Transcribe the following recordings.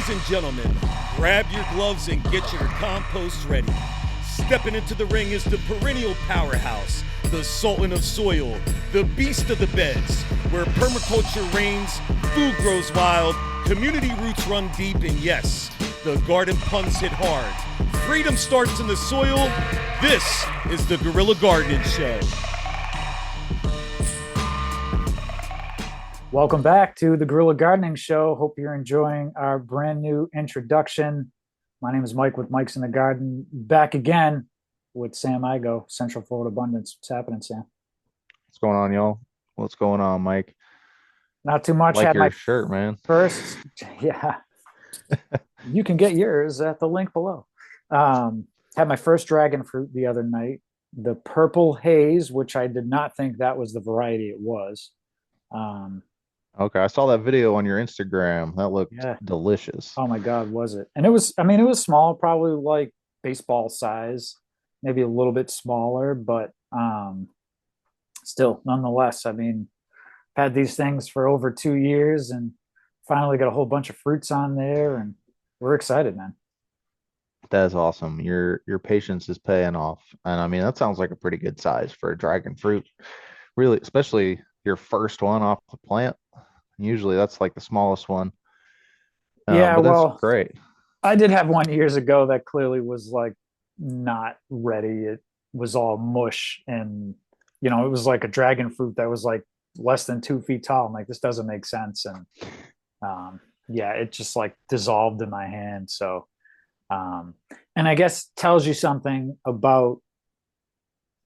Ladies and gentlemen, grab your gloves and get your compost ready. Stepping into the ring is the perennial powerhouse, the sultan of soil, the beast of the beds, where permaculture reigns, food grows wild, community roots run deep, and yes, the garden punts hit hard. Freedom starts in the soil. This is the Guerrilla Gardening Show. Welcome back to the Guerrilla Gardening Show. Hope you're enjoying our brand new introduction. My name is Mike with Mike's in the Garden. Back again with Sam Igo, Central Florida Abundance. What's happening, Sam? What's going on, y'all? What's going on, Mike? Not too much. Like Had my your shirt, man. first, yeah. You can get yours at the link below. Had my first dragon fruit the other night, the purple haze, which I did not think that was the variety it was. Okay, I saw that video on your Instagram. That looked Yeah. delicious. Oh my God, was it? And it was, I mean, it was small, probably like baseball size, maybe a little bit smaller, but still, nonetheless, I mean, had these things for over 2 years and finally got a whole bunch of fruits on there, and we're excited, man. That's awesome. Your patience is paying off. And I mean, that sounds like a pretty good size for a dragon fruit. Really, especially your first one off the plant. Usually that's like the smallest one. Yeah, But that's well, great. I did have one years ago that clearly was like not ready. It was all mush, and it was like a dragon fruit that was like less than 2 feet tall. I'm like, this doesn't make sense. And yeah, it just like dissolved in my hand. So um, and I guess tells you something about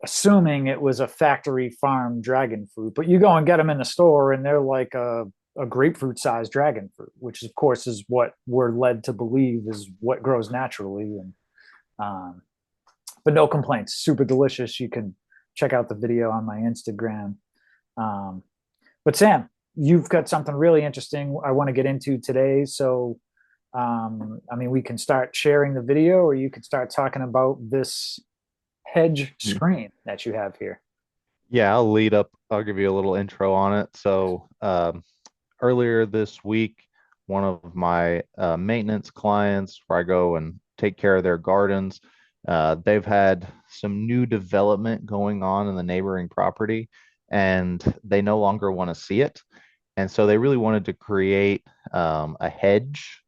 assuming it was a factory farm dragon fruit, but you go and get them in the store and they're like a grapefruit sized dragon fruit, which of course is what we're led to believe is what grows naturally. And um, but no complaints, super delicious. You can check out the video on my Instagram. um, but Sam, you've got something really interesting I want to get into today. So I mean, we can start sharing the video, or you can start talking about this hedge Mm. screen that you have here. Yeah, I'll lead up. I'll give you a little intro on it. So, earlier this week, one of my maintenance clients, where I go and take care of their gardens, they've had some new development going on in the neighboring property, and they no longer want to see it. And so they really wanted to create a hedge,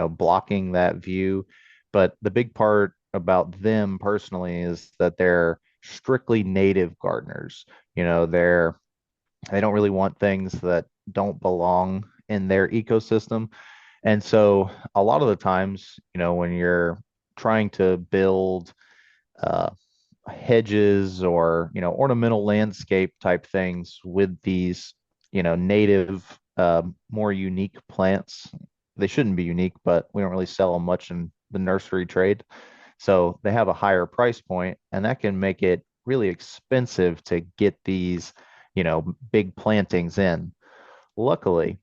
blocking that view. But the big part about them personally is that they're strictly native gardeners. They don't really want things that don't belong in their ecosystem. And so a lot of the times, when you're trying to build uh, hedges or, ornamental landscape type things with these, native, more unique plants, they shouldn't be unique, but we don't really sell them much in the nursery trade. So they have a higher price point, and that can make it really expensive to get these, big plantings in. Luckily,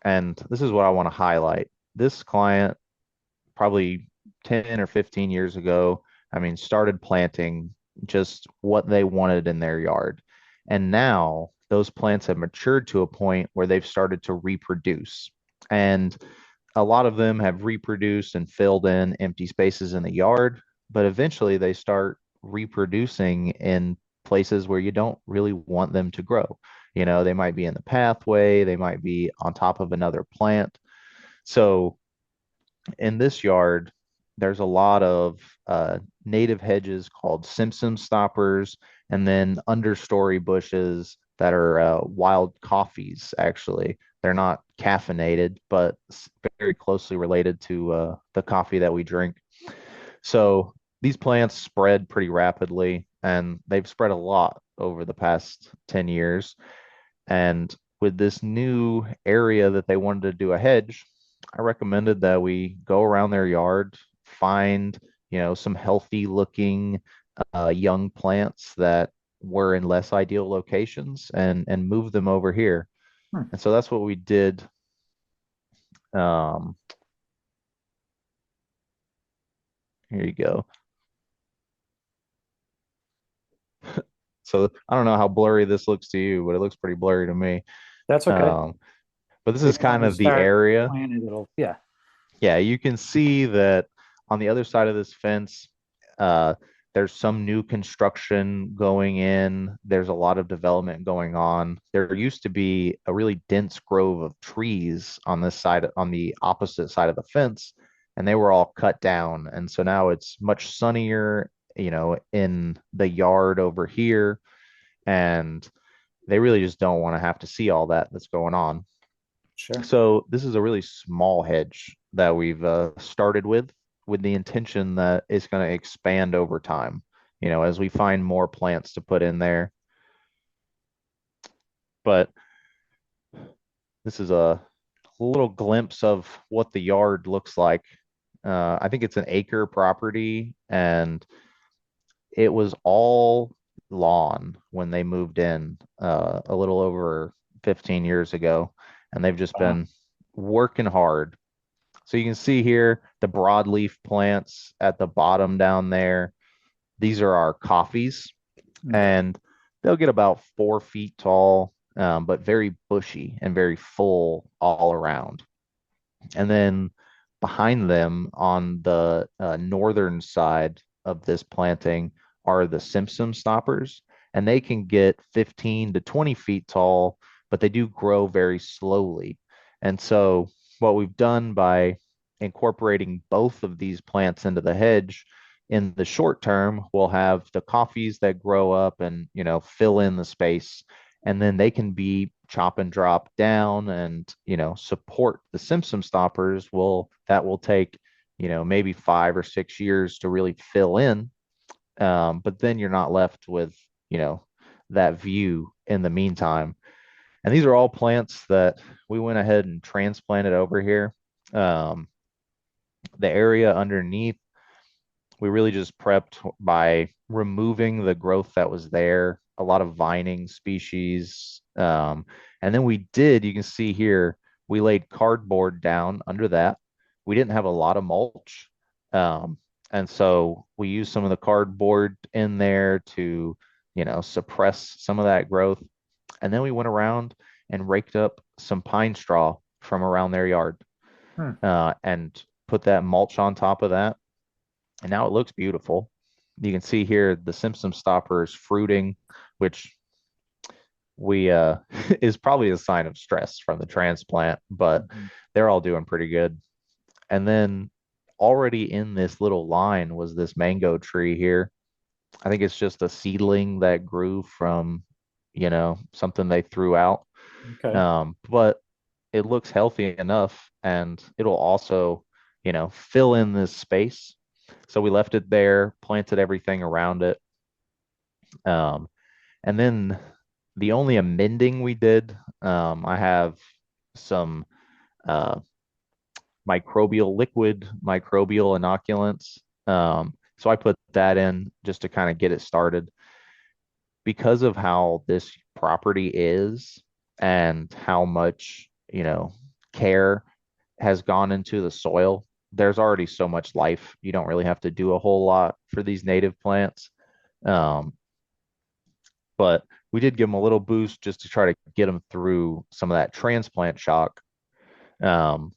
and this is what I want to highlight, this client probably 10 or 15 years ago, I mean, started planting just what they wanted in their yard. And now those plants have matured to a point where they've started to reproduce. And a lot of them have reproduced and filled in empty spaces in the yard, but eventually they start reproducing in places where you don't really want them to grow. They might be in the pathway, they might be on top of another plant. So in this yard, there's a lot of native hedges called Simpson stoppers, and then understory bushes that are wild coffees, actually. They're not caffeinated, but very closely related to the coffee that we drink. So these plants spread pretty rapidly, and they've spread a lot over the past 10 years. And with this new area that they wanted to do a hedge, I recommended that we go around their yard, find, some healthy looking young plants that were in less ideal locations and move them over here. Hmm. And so that's what we did. Um, Here you go. So I don't know how blurry this looks to you, but it looks pretty blurry to me. That's okay. Um, but this is Maybe when kind we of the start area. playing it, it'll, yeah. Yeah, you can see that on the other side of this fence, uh, there's some new construction going in. There's a lot of development going on. There used to be a really dense grove of trees on this side, on the opposite side of the fence, and they were all cut down. And so now it's much sunnier, in the yard over here, and they really just don't want to have to see all that that's going on. Sure. So this is a really small hedge that we've started with the intention that it's going to expand over time, as we find more plants to put in there. But this is a little glimpse of what the yard looks like. I think it's an acre property, and it was all lawn when they moved in a little over 15 years ago, and they've just Wow. been working hard. So you can see here the broadleaf plants at the bottom down there. These are our coffees, Okay. and they'll get about 4 feet tall, but very bushy and very full all around. And then behind them on the northern side of this planting are the Simpson stoppers, and they can get 15 to 20 feet tall, but they do grow very slowly. And so, what we've done by incorporating both of these plants into the hedge, in the short term, we'll have the coffees that grow up and, fill in the space, and then they can be chop and drop down and support the Simpson stoppers. Will take maybe 5 or 6 years to really fill in, but then you're not left with you know that view in the meantime. And these are all plants that we went ahead and transplanted over here. um, the area underneath, we really just prepped by removing the growth that was there, a lot of vining species. And then you can see here, we laid cardboard down under that. We didn't have a lot of mulch. Um, and so we used some of the cardboard in there to, suppress some of that growth. And then we went around and raked up some pine straw from around their yard, Hmm. and put that mulch on top of that, and now it looks beautiful. You can see here the Simpson stopper is fruiting, which we is probably a sign of stress from the transplant, but Mhm. they're all doing pretty good. And then already in this little line was this mango tree here. I think it's just a seedling that grew from, something they threw out. Okay. But it looks healthy enough, and it'll also, fill in this space. So we left it there, planted everything around it. Um, and then the only amending we did, I have some uh, liquid microbial inoculants. So I put that in just to kind of get it started. Because of how this property is and how much, care has gone into the soil, there's already so much life. You don't really have to do a whole lot for these native plants. Um, but we did give them a little boost just to try to get them through some of that transplant shock. Um,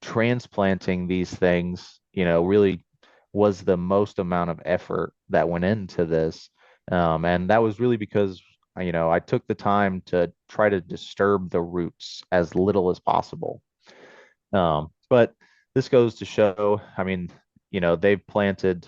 Transplanting these things, really was the most amount of effort that went into this. And that was really because, I took the time to try to disturb the roots as little as possible. But this goes to show, I mean, they've planted,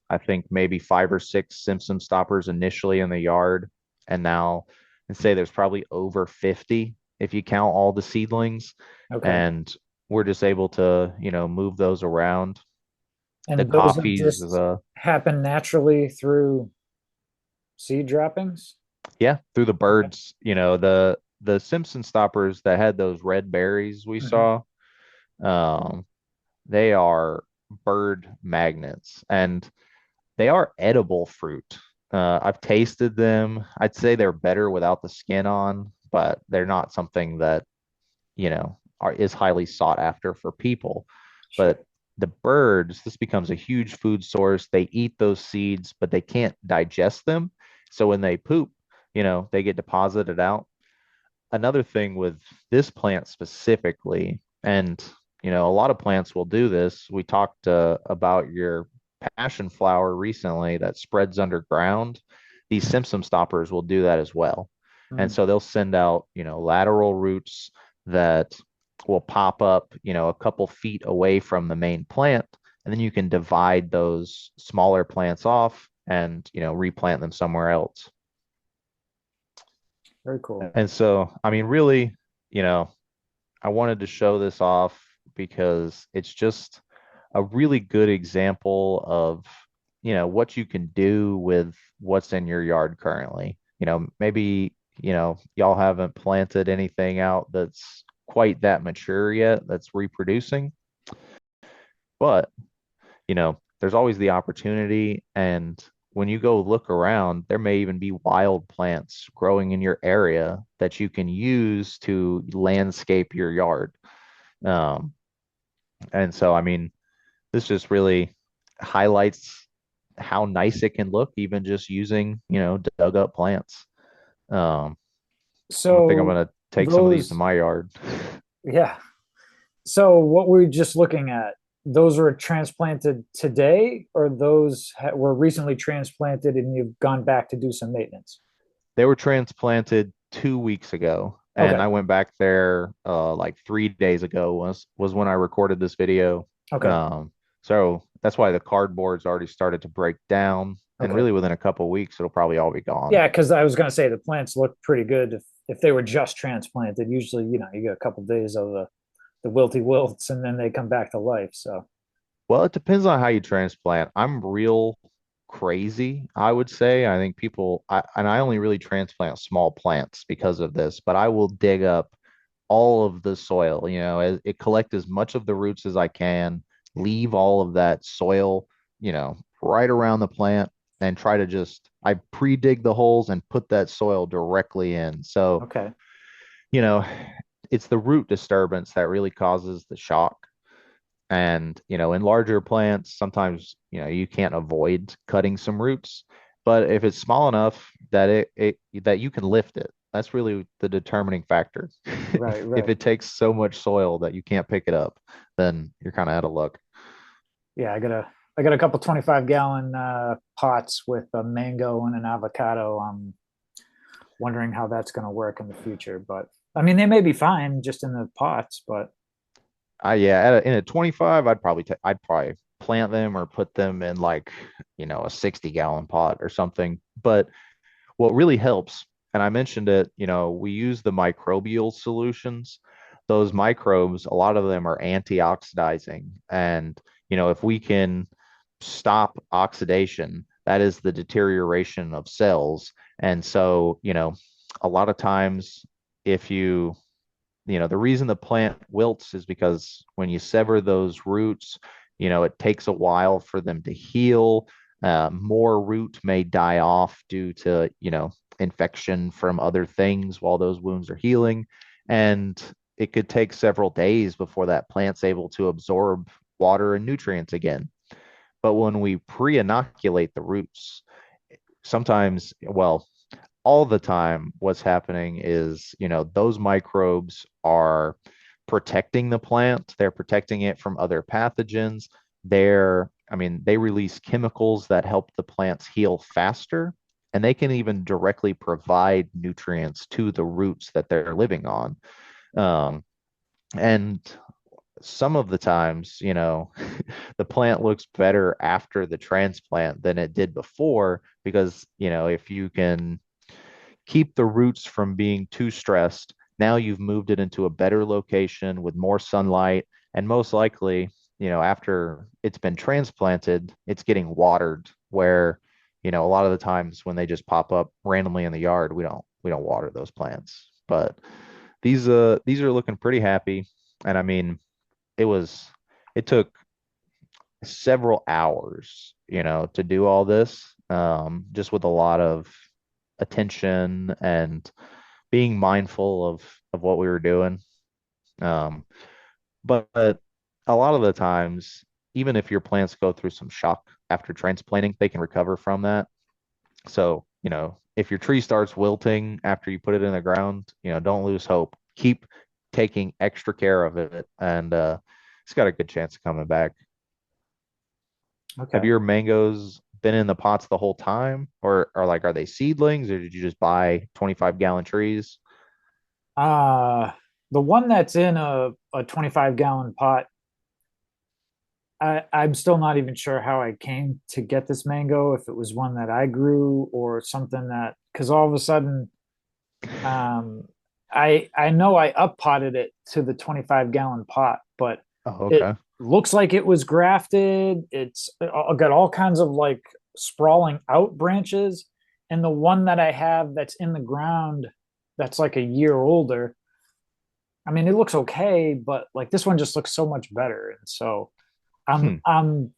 I think, maybe 5 or 6 Simpson stoppers initially in the yard. And now, and say there's probably over 50 if you count all the seedlings. Okay. And we're just able to, move those around. The And those have coffees, just happened naturally through seed droppings? yeah, through the Okay. birds, the Simpson stoppers that had those red berries we Mhm. saw, um, they are bird magnets, and they are edible fruit. I've tasted them. I'd say they're better without the skin on, but they're not something that, is highly sought after for people. Sure. But the birds, this becomes a huge food source. They eat those seeds, but they can't digest them. So when they poop, they get deposited out. Another thing with this plant specifically, and a lot of plants will do this. We talked about your passion flower recently that spreads underground. These symptom stoppers will do that as well. And Mm. so they'll send out, lateral roots that will pop up, a couple feet away from the main plant. And then you can divide those smaller plants off and, replant them somewhere else. Very cool. And so, I mean, really, you know, I wanted to show this off because it's just a really good example of, what you can do with what's in your yard currently. Maybe, y'all haven't planted anything out that's quite that mature yet, that's reproducing, but, there's always the opportunity. And when you go look around, there may even be wild plants growing in your area that you can use to landscape your yard. Um, and so, I mean, this just really highlights how nice it can look, even just using, dug up plants. Um, I think I'm So gonna take some of these to those, my yard. yeah. So what were we just looking at? Those were transplanted today, or those were recently transplanted and you've gone back to do some maintenance? They were transplanted 2 weeks ago, and Okay. I went back there like 3 days ago was when I recorded this video. Okay. Um, so that's why the cardboard's already started to break down, and Okay. really within a couple of weeks it'll probably all be gone. Yeah, because I was going to say the plants look pretty good if they were just transplanted. Usually, you get a couple of days of the wilty wilts and then they come back to life. So, Well, it depends on how you transplant. I'm real crazy, I would say. I think and I only really transplant small plants because of this, but I will dig up all of the soil, collect as much of the roots as I can, leave all of that soil, right around the plant and try to I pre-dig the holes and put that soil directly in. So, okay. you know, it's the root disturbance that really causes the shock. And, in larger plants, sometimes, you can't avoid cutting some roots. But if it's small enough that that you can lift it, that's really the determining factor. Right, If right. it takes so much soil that you can't pick it up, then you're kind of out of luck. Yeah, I got a couple 25-gallon pots with a mango and an avocado. I'm wondering how that's going to work in the future, but I mean, they may be fine just in the pots, but Yeah, in a 25, I'd probably plant them or put them in like, a 60-gallon pot or something. But what really helps, and I mentioned it, we use the microbial solutions. Those microbes, a lot of them are antioxidizing. And, if we can stop oxidation, that is the deterioration of cells. And so, a lot of times, if the reason the plant wilts is because when you sever those roots, it takes a while for them to heal. More root may die off due to, infection from other things while those wounds are healing. And it could take several days before that plant's able to absorb water and nutrients again. But when we pre-inoculate the roots, sometimes, well, all the time, what's happening is, those microbes are protecting the plant. They're protecting it from other pathogens. I mean, they release chemicals that help the plants heal faster, and they can even directly provide nutrients to the roots that they're living on. Um, and some of the times, the plant looks better after the transplant than it did before because, if you can keep the roots from being too stressed. Now you've moved it into a better location with more sunlight, and most likely, after it's been transplanted, it's getting watered. Where, a lot of the times when they just pop up randomly in the yard, we don't water those plants. But these are looking pretty happy, and I mean, it took several hours, to do all this, just with a lot of attention and being mindful of what we were doing. Um, but a lot of the times, even if your plants go through some shock after transplanting, they can recover from that. So, if your tree starts wilting after you put it in the ground, don't lose hope. Keep taking extra care of it. And It's got a good chance of coming back. Have Okay. your mangoes been in the pots the whole time, or like are they seedlings, or did you just buy 25-gallon trees? Uh the one that's in a 25-gallon pot, I'm still not even sure how I came to get this mango, if it was one that I grew or something that, because all of a sudden, um, I know I up potted it to the 25-gallon pot, but Oh, it okay. looks like it was grafted. It's got all kinds of like sprawling out branches, and the one that I have that's in the ground, that's like a year older. I mean, it looks okay, but like this one just looks so much better, and so I'm Hmm. I'm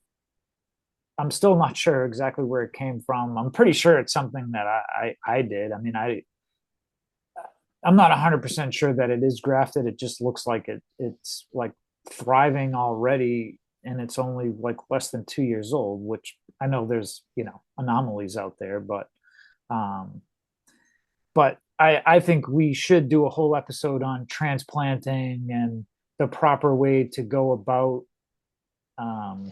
I'm still not sure exactly where it came from. I'm pretty sure it's something that I did. I mean, I'm not 100% sure that it is grafted. It just looks like it's like thriving already, and it's only like less than 2 years old, which I know there's, anomalies out there, um I think we should do a whole episode on transplanting and the proper way to go about, um,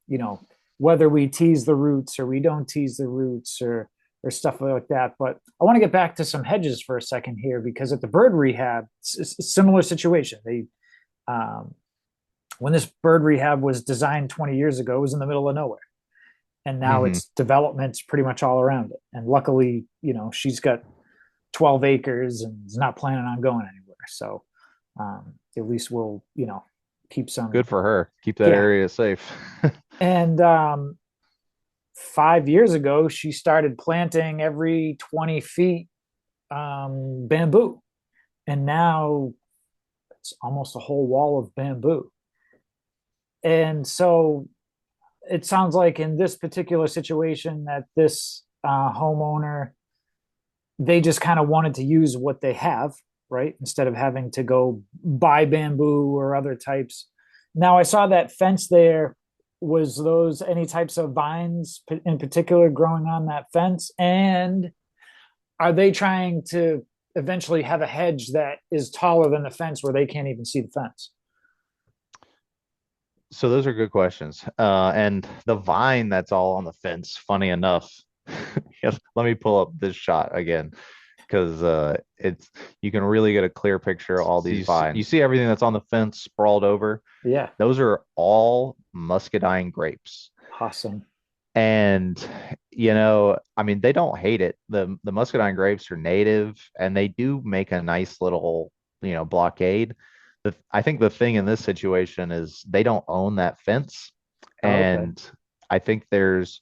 you know, whether we tease the roots or we don't tease the roots, or stuff like that. But I want to get back to some hedges for a second here, because at the bird rehab, it's a similar situation. They When this bird rehab was designed 20 years ago, it was in the middle of nowhere, and now Hmm. it's development's pretty much all around it. And luckily, she's got 12 acres and is not planning on going anywhere. So at least we'll, keep some. Good for her. Keep that Yeah. area safe. And 5 years ago, she started planting every 20 feet bamboo. And now it's almost a whole wall of bamboo. And so it sounds like in this particular situation that this homeowner, they just kind of wanted to use what they have, right? Instead of having to go buy bamboo or other types. Now I saw that fence there. Was those any types of vines in particular growing on that fence? And are they trying to eventually have a hedge that is taller than the fence where they can't even see the fence? So those are good questions. And the vine that's all on the fence, funny enough. Yes, let me pull up this shot again because it's you can really get a clear picture of all these vines. You see everything that's on the fence sprawled over. Yeah. Those are all muscadine grapes. Awesome. And I mean, they don't hate it. The muscadine grapes are native and they do make a nice little, blockade. I think the thing in this situation is they don't own that fence. Oh, okay. And I think there's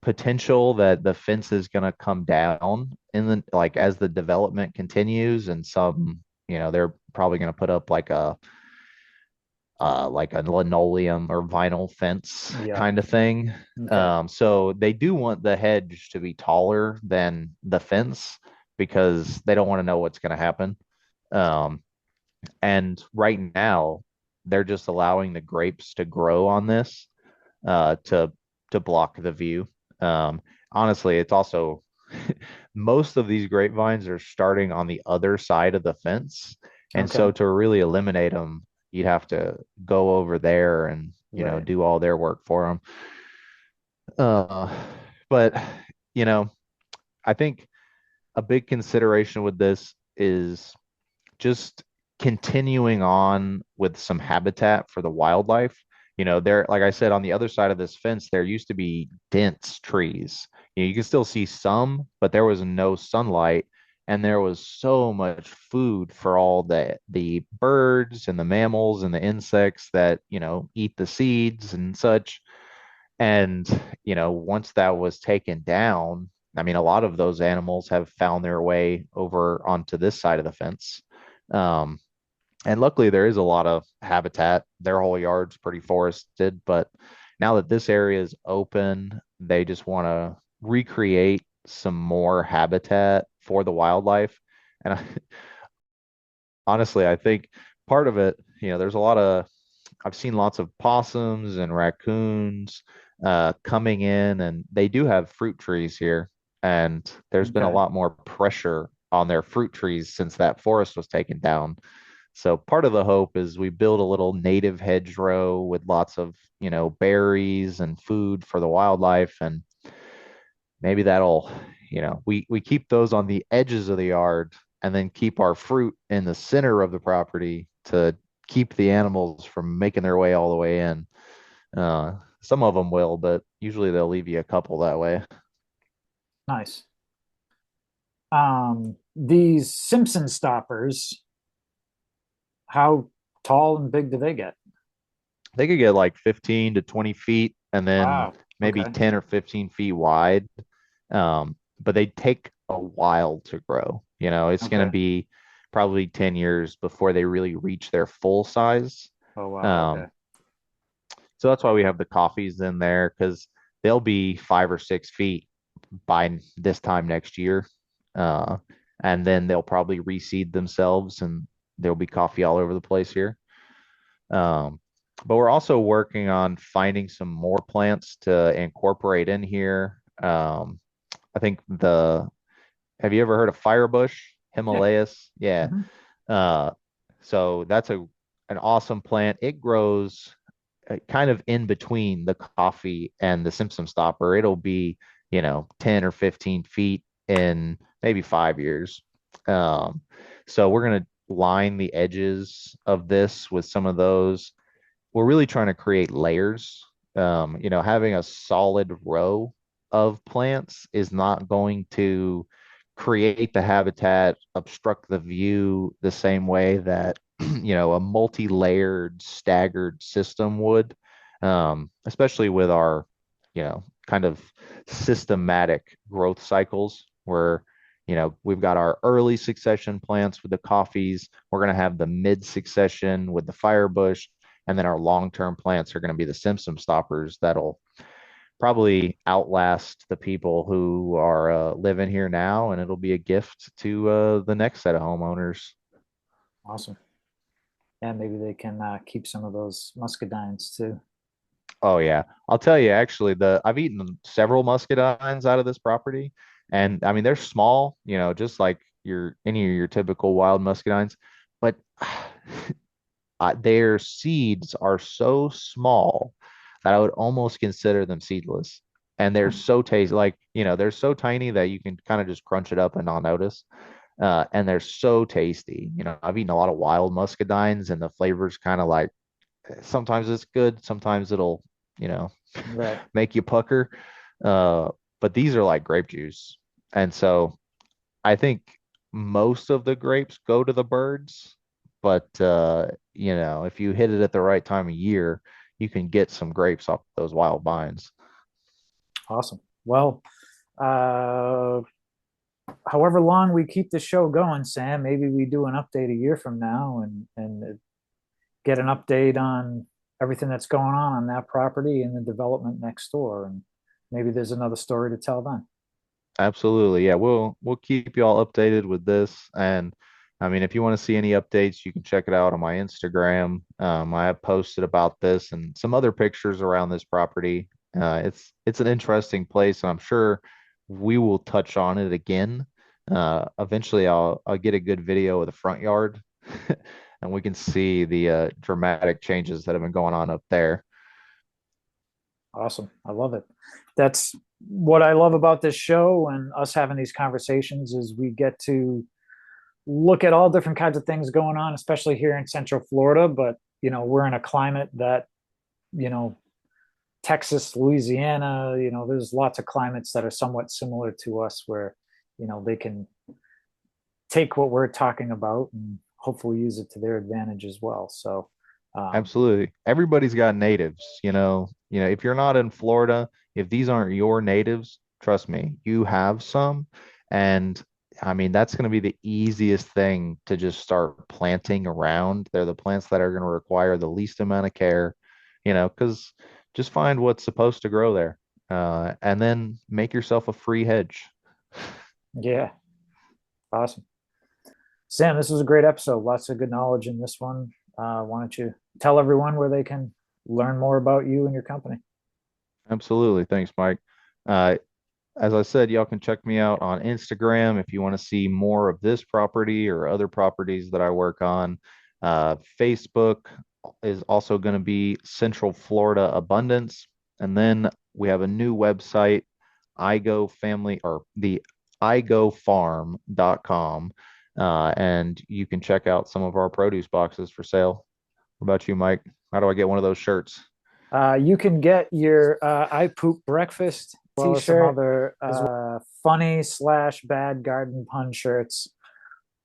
potential that the fence is going to come down in the like as the development continues and they're probably going to put up like a linoleum or vinyl fence Yeah. kind of thing. Okay. So they do want the hedge to be taller than the fence because they don't want to know what's going to happen. Um, and right now, they're just allowing the grapes to grow on this to block the view. Um, Honestly, it's also most of these grapevines are starting on the other side of the fence. And Okay. so to really eliminate them, you'd have to go over there and, Right. do all their work for them. Uh, but, you know, I think a big consideration with this is just continuing on with some habitat for the wildlife. There, like I said, on the other side of this fence, there used to be dense trees. You can still see some, but there was no sunlight, and there was so much food for all the birds and the mammals and the insects that, eat the seeds and such. And, once that was taken down, I mean, a lot of those animals have found their way over onto this side of the fence. Um, and luckily, there is a lot of habitat. Their whole yard's pretty forested, but now that this area is open, they just want to recreate some more habitat for the wildlife. And honestly, I think part of it, there's a lot of, I've seen lots of possums and raccoons coming in, and they do have fruit trees here. And there's been a Okay. lot more pressure on their fruit trees since that forest was taken down. So part of the hope is we build a little native hedgerow with lots of, berries and food for the wildlife. And maybe that'll, we keep those on the edges of the yard and then keep our fruit in the center of the property to keep the animals from making their way all the way in. Some of them will, but usually they'll leave you a couple that way. Nice. These Simpson stoppers, how tall and big do they get? They could get like 15 to 20 feet and then Wow. maybe Okay. 10 or 15 feet wide. But they take a while to grow. It's going to Okay. be probably 10 years before they really reach their full size. Oh, wow. Okay. Um, so that's why we have the coffees in there because they'll be 5 or 6 feet by this time next year. Uh, and then they'll probably reseed themselves and there'll be coffee all over the place here. Um, but we're also working on finding some more plants to incorporate in here. I think have you ever heard of firebush, Yeah. Himalayas? Yeah. Hmm. Uh, so that's an awesome plant. It grows kind of in between the coffee and the Simpson stopper. It'll be, 10 or 15 feet in maybe 5 years. Um, so we're going to line the edges of this with some of those. We're really trying to create layers. Having a solid row of plants is not going to create the habitat, obstruct the view the same way that, a multi-layered, staggered system would, especially with our, kind of systematic growth cycles where, we've got our early succession plants with the coffees. We're going to have the mid succession with the firebush, and then our long-term plants are going to be the Simpson stoppers that'll probably outlast the people who are living here now, and it'll be a gift to the next set of homeowners. Awesome. Yeah, maybe they can keep some of those muscadines too. Oh yeah, I'll tell you. Actually, the I've eaten several muscadines out of this property, and I mean they're small, just like any of your typical wild muscadines, but their seeds are so small that I would almost consider them seedless. And they're so tasty, like, they're so tiny that you can kind of just crunch it up and not notice. And they're so tasty. I've eaten a lot of wild muscadines and the flavor's kind of like sometimes it's good, sometimes it'll, you know, Right. make you pucker. Uh, but these are like grape juice. And so I think most of the grapes go to the birds, but if you hit it at the right time of year, you can get some grapes off those wild vines. Awesome. Well, uh, however long we keep the show going, Sam, maybe we do an update a year from now and get an update on everything that's going on that property and the development next door. And maybe there's another story to tell then. Absolutely. Yeah, we'll keep you all updated with this. And I mean, if you want to see any updates, you can check it out on my Instagram. I have posted about this and some other pictures around this property. It's an interesting place, and I'm sure we will touch on it again. Eventually, I'll get a good video of the front yard, and we can see the dramatic changes that have been going on up there. Awesome. I love it. That's what I love about this show and us having these conversations is we get to look at all different kinds of things going on, especially here in Central Florida. But, we're in a climate that, you know, Texas, Louisiana, there's lots of climates that are somewhat similar to us where, they can take what we're talking about and hopefully use it to their advantage as well. So, um, Absolutely. Everybody's got natives, if you're not in Florida, if these aren't your natives, trust me, you have some. And I mean, that's going to be the easiest thing to just start planting around. They're the plants that are going to require the least amount of care, because just find what's supposed to grow there. And then make yourself a free hedge. yeah, awesome. Sam, this was a great episode. Lots of good knowledge in this one. Why don't you tell everyone where they can learn more about you and your company? Absolutely. Thanks, Mike. Uh, As I said, y'all can check me out on Instagram if you want to see more of this property or other properties that I work on. Facebook is also going to be Central Florida Abundance. And then we have a new website, iGo Family or the igofarm.com. And you can check out some of our produce boxes for sale. What about you, Mike? How do I get one of those shirts? You can get your I Poop Breakfast t-shirt, some other funny / bad garden pun shirts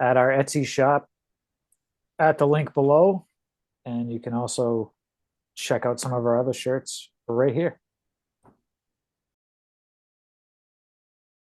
at our Etsy shop at the link below. And you can also check out some of our other shirts right here.